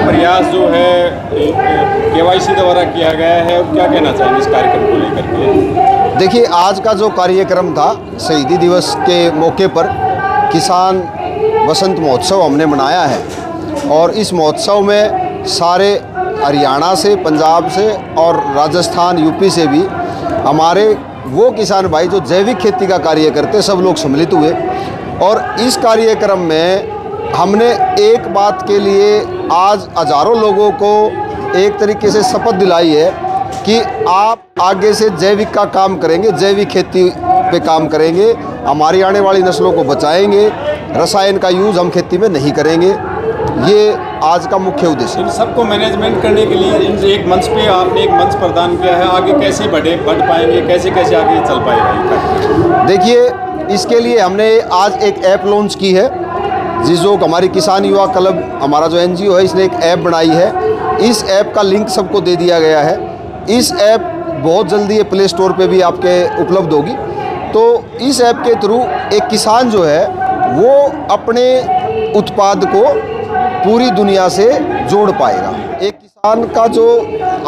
प्रयास जो है केवाईसी द्वारा किया गया है, और क्या कहना चाहेंगे इस कार्यक्रम को लेकर के? देखिए, आज का जो कार्यक्रम था शहीदी दिवस के मौके पर किसान वसंत महोत्सव हमने मनाया है, और इस महोत्सव में सारे हरियाणा से, पंजाब से और राजस्थान, यूपी से भी हमारे वो किसान भाई जो जैविक खेती का कार्य करते सब लोग सम्मिलित हुए। और इस कार्यक्रम में हमने एक बात के लिए आज हज़ारों लोगों को एक तरीके से शपथ दिलाई है कि आप आगे से जैविक का काम करेंगे, जैविक खेती पे काम करेंगे, हमारी आने वाली नस्लों को बचाएंगे, रसायन का यूज़ हम खेती में नहीं करेंगे। ये आज का मुख्य उद्देश्य। इन सबको मैनेजमेंट करने के लिए इन एक मंच पे आपने एक मंच प्रदान किया है, आगे कैसे बढ़ पाएंगे, कैसे कैसे आगे चल पाएगा? देखिए, इसके लिए हमने आज एक ऐप लॉन्च की है, जो हमारी किसान युवा क्लब, हमारा जो NGO है, इसने एक ऐप बनाई है। इस ऐप का लिंक सबको दे दिया गया है। इस ऐप बहुत जल्दी ये प्ले स्टोर पे भी आपके उपलब्ध होगी। तो इस ऐप के थ्रू एक किसान जो है वो अपने उत्पाद को पूरी दुनिया से जोड़ पाएगा। एक किसान का जो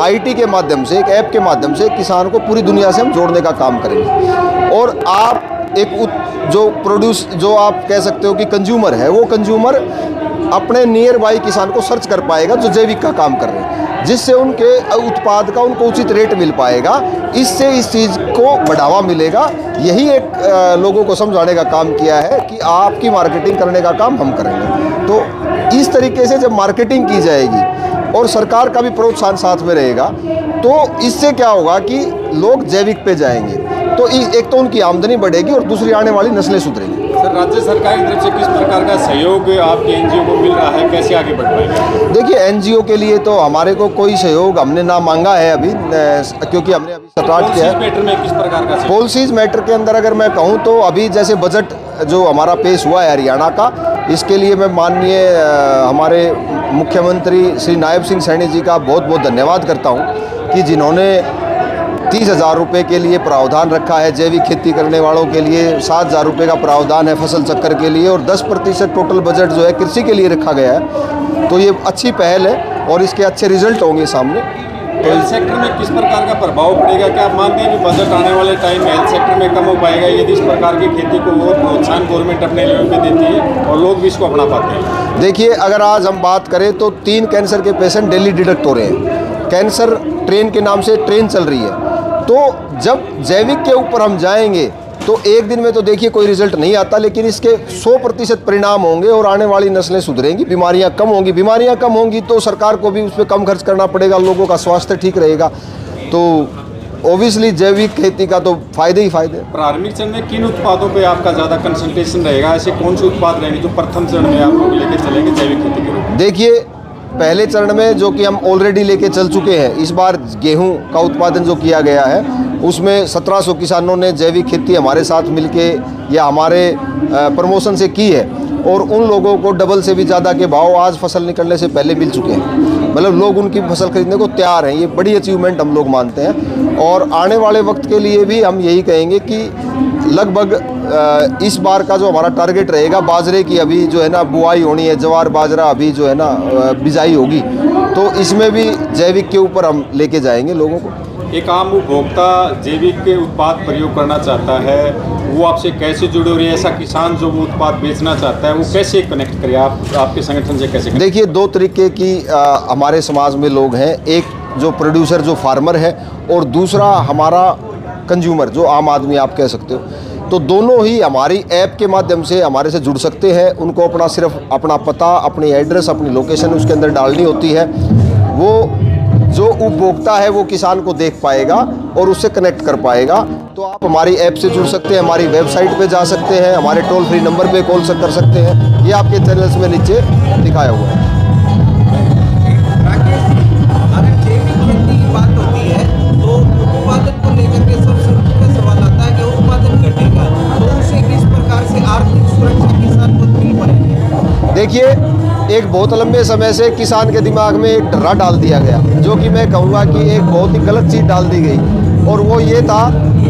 IT के माध्यम से, एक ऐप के माध्यम से किसान को पूरी दुनिया से हम जोड़ने का काम करेंगे। और आप जो आप कह सकते हो कि कंज्यूमर है, वो कंज्यूमर अपने नियर बाई किसान को सर्च कर पाएगा जो जैविक का काम कर रहे हैं, जिससे उनके उत्पाद का उनको उचित रेट मिल पाएगा। इससे इस चीज़ को बढ़ावा मिलेगा। यही एक लोगों को समझाने का काम किया है कि आपकी मार्केटिंग करने का काम हम करेंगे। तो इस तरीके से जब मार्केटिंग की जाएगी और सरकार का भी प्रोत्साहन साथ में रहेगा, तो इससे क्या होगा कि लोग जैविक पे जाएंगे। तो एक तो उनकी आमदनी बढ़ेगी और दूसरी आने वाली नस्लें सुधरेंगी। सर, राज्य सरकार की तरफ से किस प्रकार का सहयोग आपके NGO को मिल रहा है, कैसे आगे बढ़ पाएंगे? देखिए, NGO के लिए तो हमारे को कोई सहयोग हमने ना मांगा है अभी, क्योंकि हमने अभी स्टार्ट किया है। मैटर में किस प्रकार का पॉलिसीज मैटर के अंदर अगर मैं कहूँ तो अभी जैसे बजट जो हमारा पेश हुआ है हरियाणा का, इसके लिए मैं माननीय हमारे मुख्यमंत्री श्री नायब सिंह सैनी जी का बहुत बहुत धन्यवाद करता हूँ कि जिन्होंने 30,000 रुपये के लिए प्रावधान रखा है। जैविक खेती करने वालों के लिए 7,000 रुपये का प्रावधान है फसल चक्कर के लिए, और 10% टोटल बजट जो है कृषि के लिए रखा गया है। तो ये अच्छी पहल है और इसके अच्छे रिजल्ट होंगे सामने। तो हेल्थ सेक्टर में किस प्रकार का प्रभाव पड़ेगा? क्या आप मानते हैं कि बजट आने वाले टाइम में हेल्थ सेक्टर में कम हो पाएगा यदि इस प्रकार की खेती को वो प्रोत्साहन गवर्नमेंट अपने लेवल पे देती है और लोग भी इसको अपना पाते हैं? देखिए, अगर आज हम बात करें तो 3 कैंसर के पेशेंट डेली डिटेक्ट हो रहे हैं। कैंसर ट्रेन के नाम से ट्रेन चल रही है। तो जब जैविक के ऊपर हम जाएंगे तो एक दिन में तो देखिए कोई रिजल्ट नहीं आता, लेकिन इसके 100% परिणाम होंगे और आने वाली नस्लें सुधरेंगी, बीमारियां कम होंगी। बीमारियां कम होंगी तो सरकार को भी उस पर कम खर्च करना पड़ेगा, लोगों का स्वास्थ्य ठीक रहेगा। तो ऑब्वियसली जैविक खेती का तो फायदे ही फायदे। प्रारंभिक चरण में किन उत्पादों पे आपका ज़्यादा कंसंट्रेशन रहेगा? ऐसे कौन से उत्पाद रहेंगे जो प्रथम चरण में आप लोग लेके चलेंगे जैविक खेती के रूप में? देखिए, पहले चरण में जो कि हम ऑलरेडी लेके चल चुके हैं, इस बार गेहूं का उत्पादन जो किया गया है उसमें 1700 किसानों ने जैविक खेती हमारे साथ मिलके या हमारे प्रमोशन से की है, और उन लोगों को डबल से भी ज़्यादा के भाव आज फसल निकलने से पहले मिल चुके हैं। मतलब लोग उनकी फसल खरीदने को तैयार हैं। ये बड़ी अचीवमेंट हम लोग मानते हैं, और आने वाले वक्त के लिए भी हम यही कहेंगे कि लगभग इस बार का जो हमारा टारगेट रहेगा, बाजरे की अभी जो है ना बुआई होनी है, जवार बाजरा अभी जो है ना बिजाई होगी, तो इसमें भी जैविक के ऊपर हम लेके जाएंगे लोगों को। एक आम उपभोक्ता जैविक के उत्पाद प्रयोग करना चाहता है, वो आपसे कैसे जुड़े, और ऐसा किसान जो वो उत्पाद बेचना चाहता है वो कैसे कनेक्ट करे, आपके संगठन से कैसे? देखिए, 2 तरीके की हमारे समाज में लोग हैं। एक जो प्रोड्यूसर, जो फार्मर है, और दूसरा हमारा कंज्यूमर, जो आम आदमी आप कह सकते हो। तो दोनों ही हमारी ऐप के माध्यम से हमारे से जुड़ सकते हैं। उनको सिर्फ अपना पता, अपनी एड्रेस, अपनी लोकेशन उसके अंदर डालनी होती है। वो जो उपभोक्ता है वो किसान को देख पाएगा और उससे कनेक्ट कर पाएगा। तो आप हमारी ऐप से जुड़ सकते हैं, हमारी वेबसाइट पे जा सकते हैं, हमारे टोल फ्री नंबर पे कॉल कर सकते हैं। ये आपके चैनल्स में नीचे दिखाया हुआ है। अगर जैविक खेती की बात होती है तो उत्पादन को लेकर के सबसे मुख्य सवाल आता है कि उत्पादन घटेगा तो उसे किस प्रकार से आर्थिक सुरक्षा किसान को मिल पाएगी? देखिए, एक बहुत लंबे समय से किसान के दिमाग में एक डर्रा डाल दिया गया, जो कि मैं कहूँगा कि एक बहुत ही गलत चीज़ डाल दी गई और वो ये था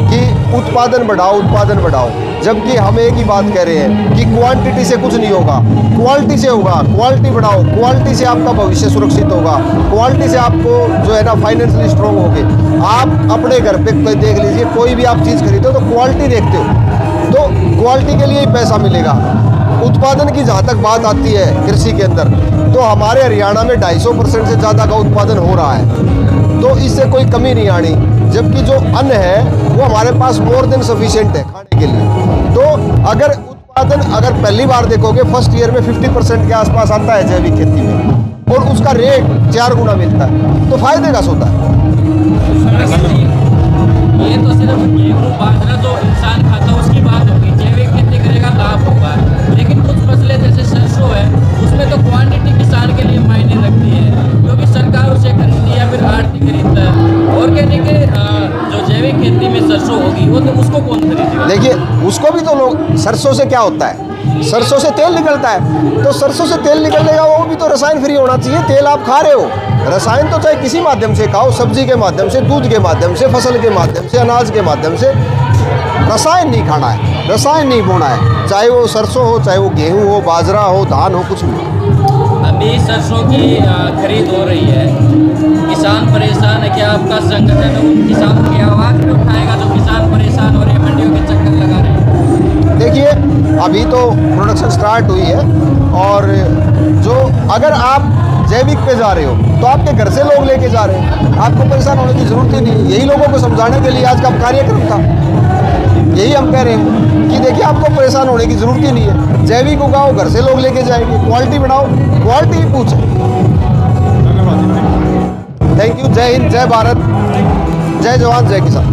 कि उत्पादन बढ़ाओ। जबकि हम एक ही बात कह रहे हैं कि क्वांटिटी से कुछ नहीं होगा, क्वालिटी से होगा। क्वालिटी बढ़ाओ, क्वालिटी से आपका भविष्य सुरक्षित होगा, क्वालिटी से आपको जो है ना फाइनेंशियली स्ट्रॉन्ग होगे। आप अपने घर पे देख लीजिए, कोई भी आप चीज़ खरीदो तो क्वालिटी देखते हो, तो क्वालिटी के लिए ही पैसा मिलेगा। उत्पादन की जहाँ तक बात आती है कृषि के अंदर, तो हमारे हरियाणा में 250% से ज़्यादा का उत्पादन हो रहा है, तो इससे कोई कमी नहीं आनी। जबकि जो अन्न है वो हमारे पास मोर देन सफिशिएंट है खाने के लिए। तो अगर उत्पादन अगर पहली बार देखोगे फर्स्ट ईयर में 50% के आसपास आता है जैविक खेती में, और उसका रेट 4 गुना मिलता है, तो फायदे का सौदा है। ये तो सिर्फ गेहूँ बाजरा जो इंसान खाता है उसकी बात होगी, जैविक खेती करेगा लाभ होगा। लेकिन कुछ फसलें जैसे सरसों है, उसमें तो क्वांटिटी किसान के लिए मायने रखती है, क्योंकि सरकार उसे खरीदती है या फिर आड़ती खरीदता है। ऑर्गेनिक जो जैविक खेती में सरसों होगी वो तो उसको कौन खरीदेगा? देखिए उसको भी तो लोग, सरसों से क्या होता है, सरसों से तेल निकलता है, तो सरसों से तेल निकलेगा, वो भी तो रसायन फ्री होना चाहिए। तेल आप खा रहे हो, रसायन तो चाहे किसी माध्यम से खाओ, सब्जी के माध्यम से, दूध के माध्यम से, फसल के माध्यम से, अनाज के माध्यम से, रसायन नहीं खाना है, रसायन नहीं बोना है। चाहे वो सरसों हो, चाहे वो गेहूँ हो, बाजरा हो, धान हो, कुछ भी। अभी सरसों की खरीद हो रही है, किसान परेशान है, क्या आपका संगठन उन किसानों की आवाज़ भी उठाएगा जो किसान परेशान हो रहे हैं, मंडियों के चक्कर लगा रहे हैं? देखिए अभी तो प्रोडक्शन स्टार्ट हुई है, और जो अगर आप जैविक पे जा रहे हो तो आपके घर से लोग लेके जा रहे हैं, आपको परेशान होने की ज़रूरत ही नहीं। यही लोगों को समझाने के लिए आज का कार्यक्रम था, यही हम कह रहे हैं कि देखिए आपको परेशान होने की ज़रूरत ही नहीं है। जैविक उगाओ, घर से लोग लेके जाएंगे, क्वालिटी बढ़ाओ, क्वालिटी ही पूछे। धन्यवाद। Thank you. जय हिंद, जय भारत, जय जवान, जय किसान।